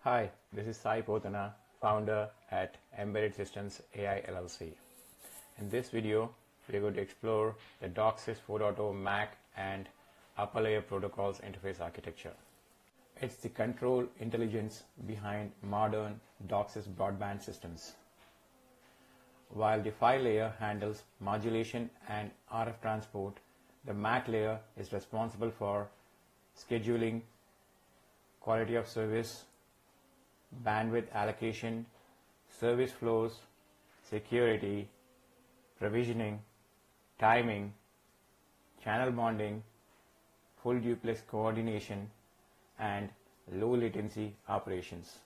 Hi, this is Sai Pothana, founder at Embedded Systems AI LLC. In this video, we are going to explore the DOCSIS 4.0 MAC and upper layer protocols interface architecture. It's the control intelligence behind modern DOCSIS broadband systems. While the PHY layer handles modulation and RF transport, the MAC layer is responsible for scheduling, quality of service, bandwidth allocation, service flows, security, provisioning, timing, channel bonding, full duplex coordination, and low latency operations.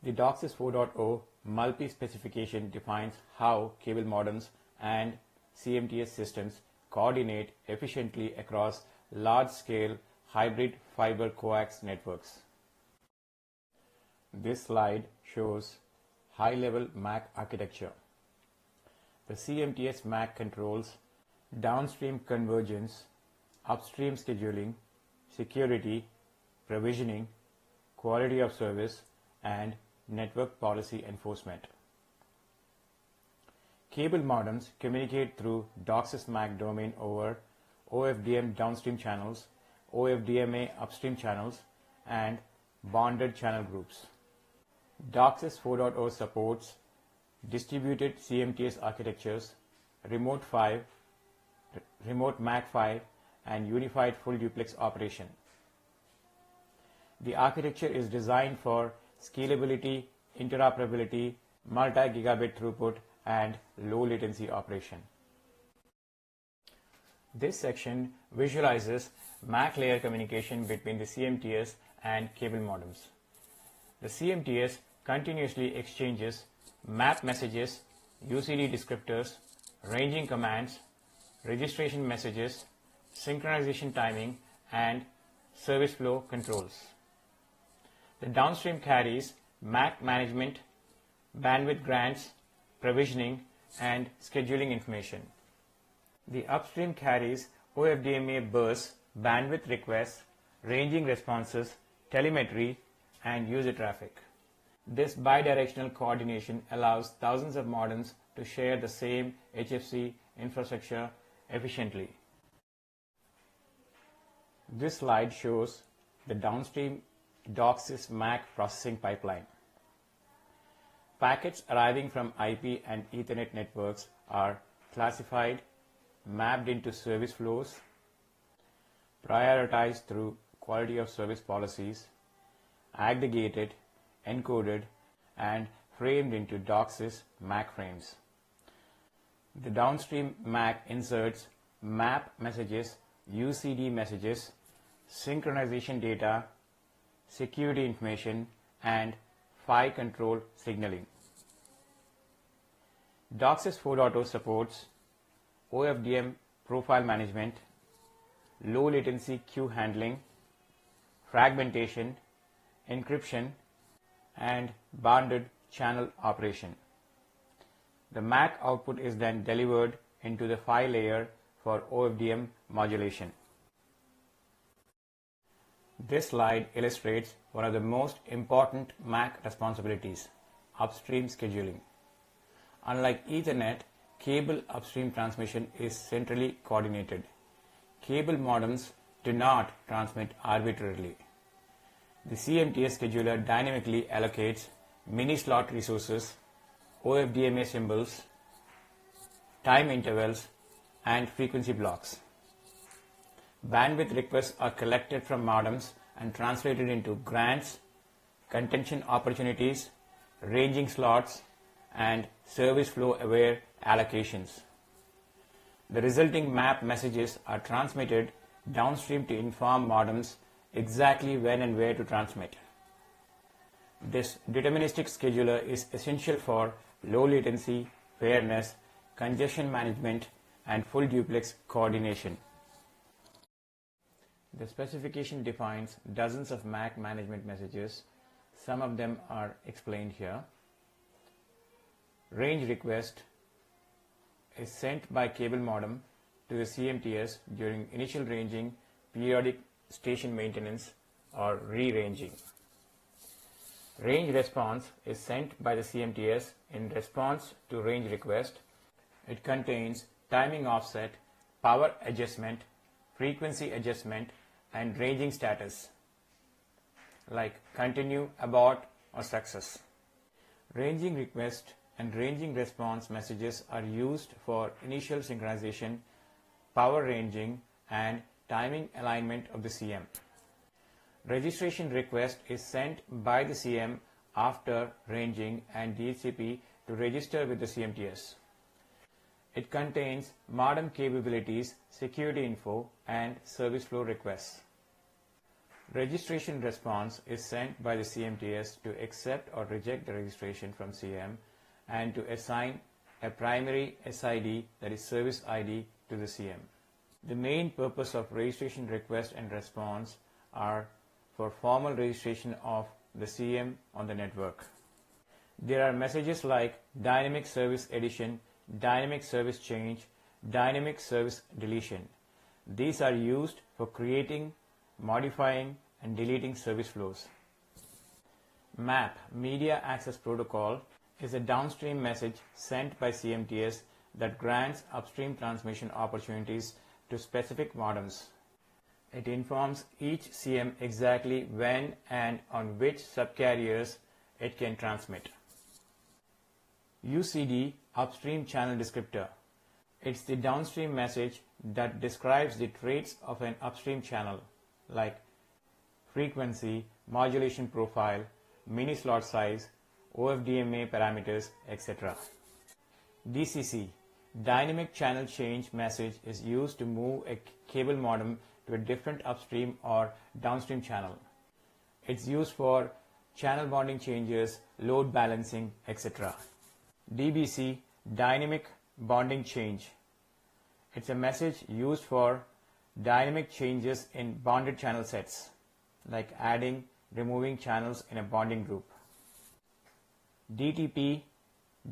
The DOCSIS 4.0 multi-specification defines how cable modems and CMTS systems coordinate efficiently across large-scale hybrid fiber coax networks. This slide shows high-level MAC architecture. The CMTS MAC controls downstream convergence, upstream scheduling, security, provisioning, quality of service, and network policy enforcement. Cable modems communicate through DOCSIS MAC domain over OFDM downstream channels, OFDMA upstream channels, and bonded channel groups. DOCSIS 4.0 supports distributed CMTS architectures, remote MAC5, and unified full duplex operation. The architecture is designed for scalability, interoperability, multi-gigabit throughput, and low latency operation. This section visualizes MAC layer communication between the CMTS and cable modems. The CMTS continuously exchanges map messages, UCD descriptors, ranging commands, registration messages, synchronization timing, and service flow controls. The downstream carries MAC management, bandwidth grants, provisioning, and scheduling information. The upstream carries OFDMA bursts, bandwidth requests, ranging responses, telemetry, and user traffic. This bidirectional coordination allows thousands of modems to share the same HFC infrastructure efficiently. This slide shows the downstream DOCSIS MAC processing pipeline. Packets arriving from IP and Ethernet networks are classified, mapped into service flows, prioritized through quality of service policies, aggregated, encoded, and framed into DOCSIS MAC frames. The downstream MAC inserts map messages, UCD messages, synchronization data, security information, and PHY control signaling. DOCSIS 4.0 supports OFDM profile management, low latency queue handling, fragmentation, encryption, and bonded channel operation. The MAC output is then delivered into the PHY layer for OFDM modulation. This slide illustrates one of the most important MAC responsibilities, upstream scheduling. Unlike Ethernet, cable upstream transmission is centrally coordinated. Cable modems do not transmit arbitrarily. The CMTS scheduler dynamically allocates mini-slot resources, OFDMA symbols, time intervals, and frequency blocks. Bandwidth requests are collected from modems and translated into grants, contention opportunities, ranging slots, and service flow aware allocations. The resulting map messages are transmitted downstream to inform modems exactly when and where to transmit. This deterministic scheduler is essential for low latency, fairness, congestion management, and full duplex coordination. The specification defines dozens of MAC management messages. Some of them are explained here. Range request is sent by cable modem to the CMTS during initial ranging, periodic station maintenance, or re-ranging. Range response is sent by the CMTS in response to range request. It contains timing offset, power adjustment, frequency adjustment, and ranging status like continue, abort, or success. Ranging request and ranging response messages are used for initial synchronization, power ranging, and timing alignment of the CM. Registration request is sent by the CM after ranging and DHCP to register with the CMTS. It contains modem capabilities, security info, and service flow requests. Registration response is sent by the CMTS to accept or reject the registration from CM and to assign a primary SID, that is service ID, to the CM. The main purpose of registration request and response are for formal registration of the CM on the network. There are messages like dynamic service addition, dynamic service change, dynamic service deletion. These are used for creating, modifying, and deleting service flows. MAP, Media Access Protocol, is a downstream message sent by CMTS that grants upstream transmission opportunities to specific modems. It informs each CM exactly when and on which subcarriers it can transmit. UCD, Upstream Channel Descriptor. It's the downstream message that describes the traits of an upstream channel like frequency, modulation profile, mini slot size, OFDMA parameters, etc. DCC, Dynamic Channel Change message, is used to move a cable modem to a different upstream or downstream channel. It's used for channel bonding changes, load balancing, etc. DBC, Dynamic Bonding Change. It's a message used for dynamic changes in bonded channel sets, like adding, removing channels in a bonding group. DTP,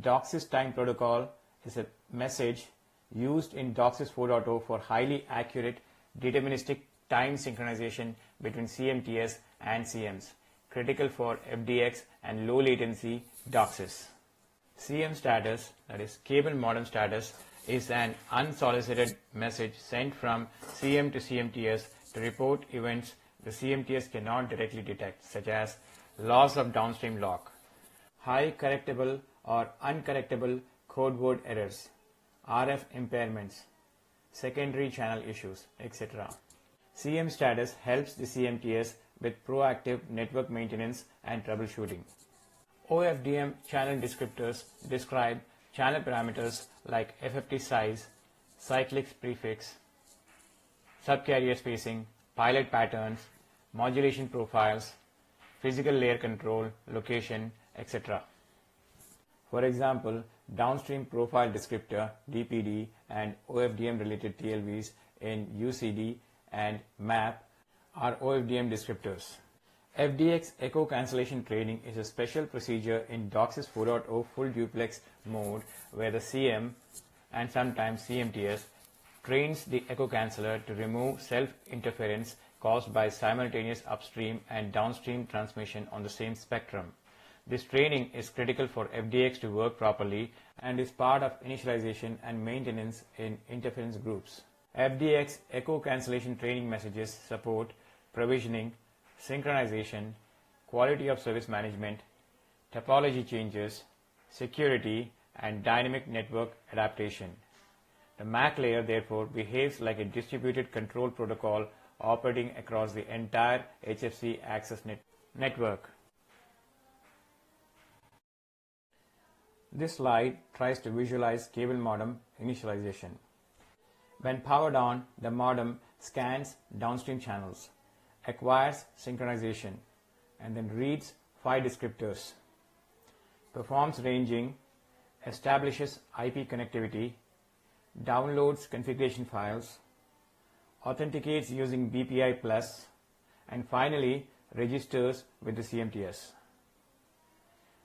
DOCSIS Time Protocol, is a message used in DOCSIS 4.0 for highly accurate deterministic time synchronization between CMTS and CMs, critical for FDX and low latency DOCSIS. CM status, that is cable modem status, is an unsolicited message sent from CM to CMTS to report events the CMTS cannot directly detect, such as loss of downstream lock, high correctable or uncorrectable code word errors, RF impairments, secondary channel issues, etc. CM status helps the CMTS with proactive network maintenance and troubleshooting. OFDM channel descriptors describe channel parameters like FFT size, cyclic prefix, subcarrier spacing, pilot patterns, modulation profiles, physical layer control, location, etc. For example, downstream profile descriptor DPD and OFDM related TLVs in UCD and MAP are OFDM descriptors. FDX echo cancellation training is a special procedure in DOCSIS 4.0 full duplex mode where the CM and sometimes CMTS trains the echo canceller to remove self-interference caused by simultaneous upstream and downstream transmission on the same spectrum. This training is critical for FDX to work properly and is part of initialization and maintenance in interference groups. FDX echo cancellation training messages support provisioning, synchronization, quality of service management, topology changes, security, and dynamic network adaptation. The MAC layer therefore behaves like a distributed control protocol operating across the entire HFC access network. This slide tries to visualize cable modem initialization. When powered on, the modem scans downstream channels, acquires synchronization, and then reads 5 descriptors, performs ranging, establishes IP connectivity, downloads configuration files, authenticates using BPI+, and finally registers with the CMTS.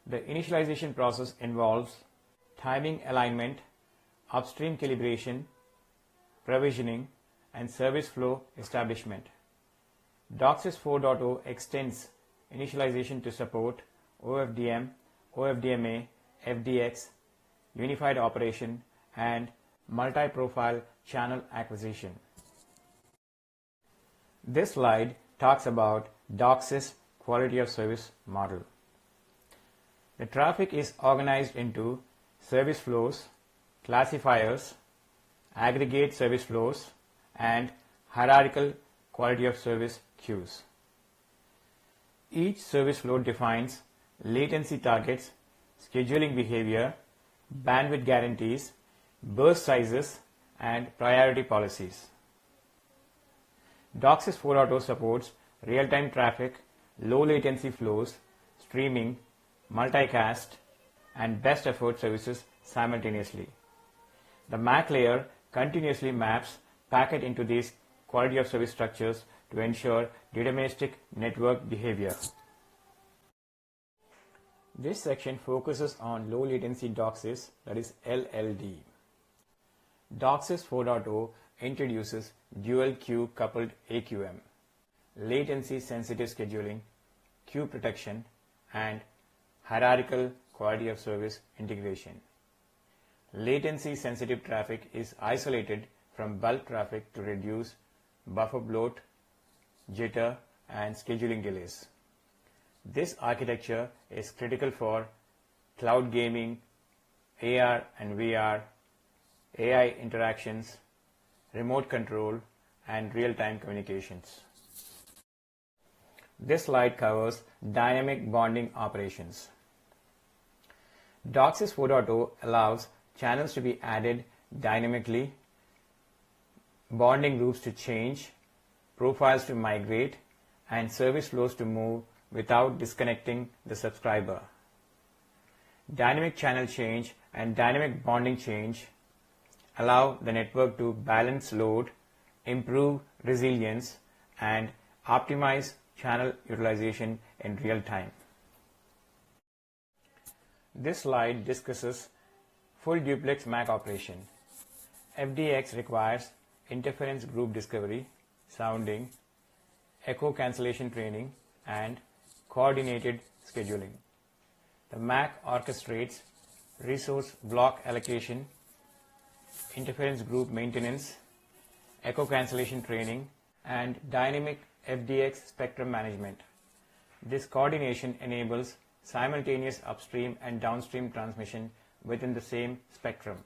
The initialization process involves timing alignment, upstream calibration, provisioning, and service flow establishment. DOCSIS 4.0 extends initialization to support OFDM, OFDMA, FDX, unified operation, and multi-profile channel acquisition. This slide talks about DOCSIS quality of service model. The traffic is organized into service flows, classifiers, aggregate service flows, and hierarchical quality of service queues. Each service flow defines latency targets, scheduling behavior, bandwidth guarantees, burst sizes, and priority policies. DOCSIS 4.0 supports real-time traffic, low latency flows, streaming, multicast, and best effort services simultaneously. The MAC layer continuously maps packet into these quality of service structures to ensure deterministic network behavior. This section focuses on low latency DOCSIS, that is LLD. DOCSIS 4.0 introduces dual queue coupled AQM, latency sensitive scheduling, queue protection, and hierarchical quality of service integration. Latency sensitive traffic is isolated from bulk traffic to reduce buffer bloat, jitter, and scheduling delays. This architecture is critical for cloud gaming, AR and VR, AI interactions, remote control, and real-time communications. This slide covers dynamic bonding operations. DOCSIS 4.0 allows channels to be added dynamically, bonding groups to change, profiles to migrate, and service flows to move without disconnecting the subscriber. Dynamic channel change and dynamic bonding change allow the network to balance load, improve resilience, and optimize channel utilization in real time. This slide discusses full duplex MAC operation. FDX requires interference group discovery, sounding, echo cancellation training, and coordinated scheduling. The MAC orchestrates resource block allocation, interference group maintenance, echo cancellation training, and dynamic FDX spectrum management. This coordination enables simultaneous upstream and downstream transmission within the same spectrum.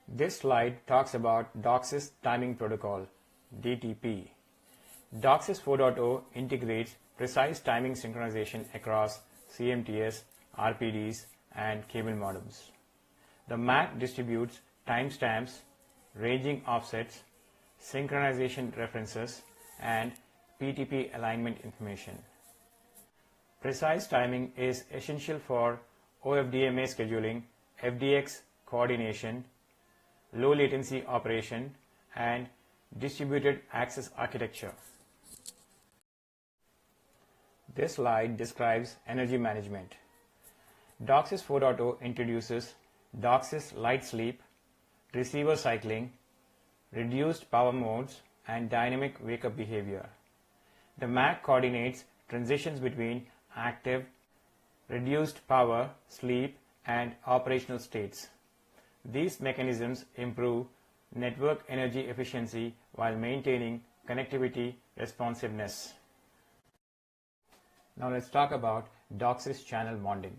This slide talks about DOCSIS timing protocol, DTP. DOCSIS 4.0 integrates precise timing synchronization across CMTS, RPDs, and cable modems. The MAC distributes timestamps, ranging offsets, synchronization references, and PTP alignment information. Precise timing is essential for OFDMA scheduling, FDX coordination, low latency operation, and distributed access architecture. This slide describes energy management. DOCSIS 4.0 introduces DOCSIS light sleep, receiver cycling, reduced power modes, and dynamic wake-up behavior. The MAC coordinates transitions between active, reduced power, sleep, and operational states. These mechanisms improve network energy efficiency while maintaining connectivity responsiveness. Now let's talk about DOCSIS channel bonding.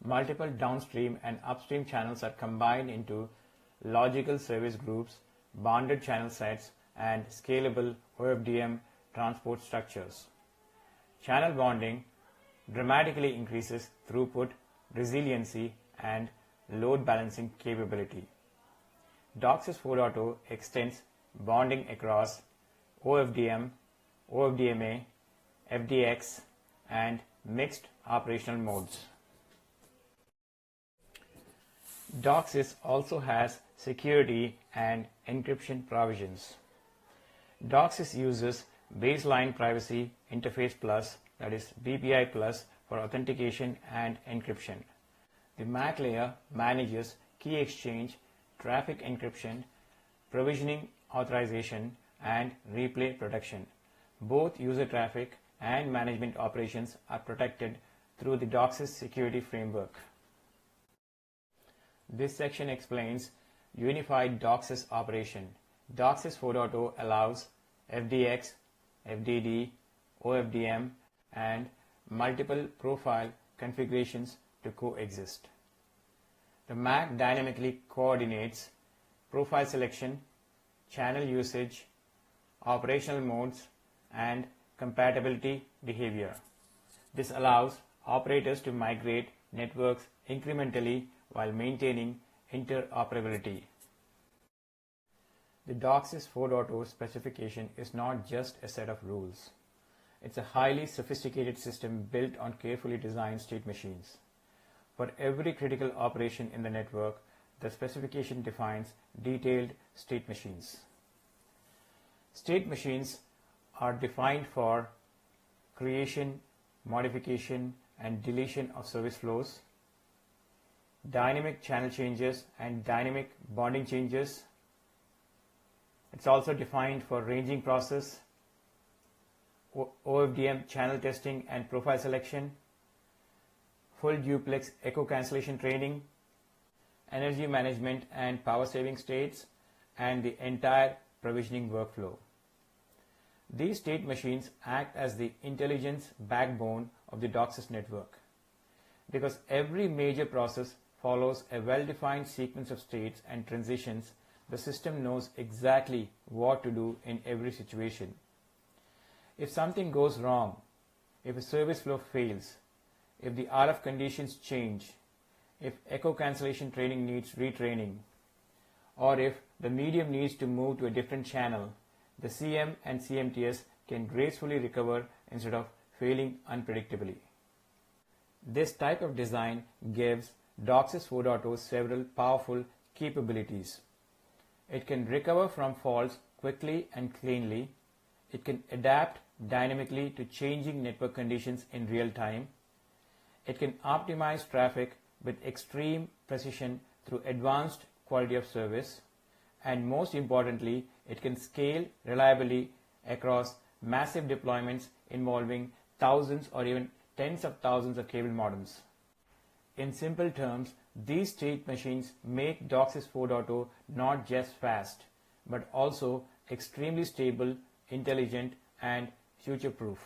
Multiple downstream and upstream channels are combined into logical service groups, bonded channel sets, and scalable OFDM transport structures. Channel bonding dramatically increases throughput, resiliency, and load balancing capability. DOCSIS 4.0 extends bonding across OFDM, OFDMA, FDX, and mixed operational modes. DOCSIS also has security and encryption provisions. DOCSIS uses Baseline Privacy Interface Plus, that is BPI Plus, for authentication and encryption. The MAC layer manages key exchange, traffic encryption, provisioning authorization, and replay protection. Both user traffic and management operations are protected through the DOCSIS security framework. This section explains unified DOCSIS operation. DOCSIS 4.0 allows FDX, FDD, OFDM, and multiple profile configurations to coexist. The MAC dynamically coordinates profile selection, channel usage, operational modes, and compatibility behavior. This allows operators to migrate networks incrementally while maintaining interoperability. The DOCSIS 4.0 specification is not just a set of rules. It's a highly sophisticated system built on carefully designed state machines. For every critical operation in the network, the specification defines detailed state machines. State machines are defined for creation, modification, and deletion of service flows, dynamic channel changes and dynamic bonding changes. It's also defined for ranging process, OFDM channel testing and profile selection, full duplex echo cancellation training, energy management and power saving states, and the entire provisioning workflow. These state machines act as the intelligence backbone of the DOCSIS network. Because every major process follows a well-defined sequence of states and transitions, the system knows exactly what to do in every situation. If something goes wrong, if a service flow fails, if the RF conditions change, if echo cancellation training needs retraining, or if the medium needs to move to a different channel, the CM and CMTS can gracefully recover instead of failing unpredictably. This type of design gives DOCSIS 4.0 several powerful capabilities. It can recover from faults quickly and cleanly. It can adapt dynamically to changing network conditions in real time. It can optimize traffic with extreme precision through advanced quality of service. And most importantly, it can scale reliably across massive deployments involving thousands or even tens of thousands of cable modems. In simple terms, these state machines make DOCSIS 4.0 not just fast, but also extremely stable, intelligent, and future-proof.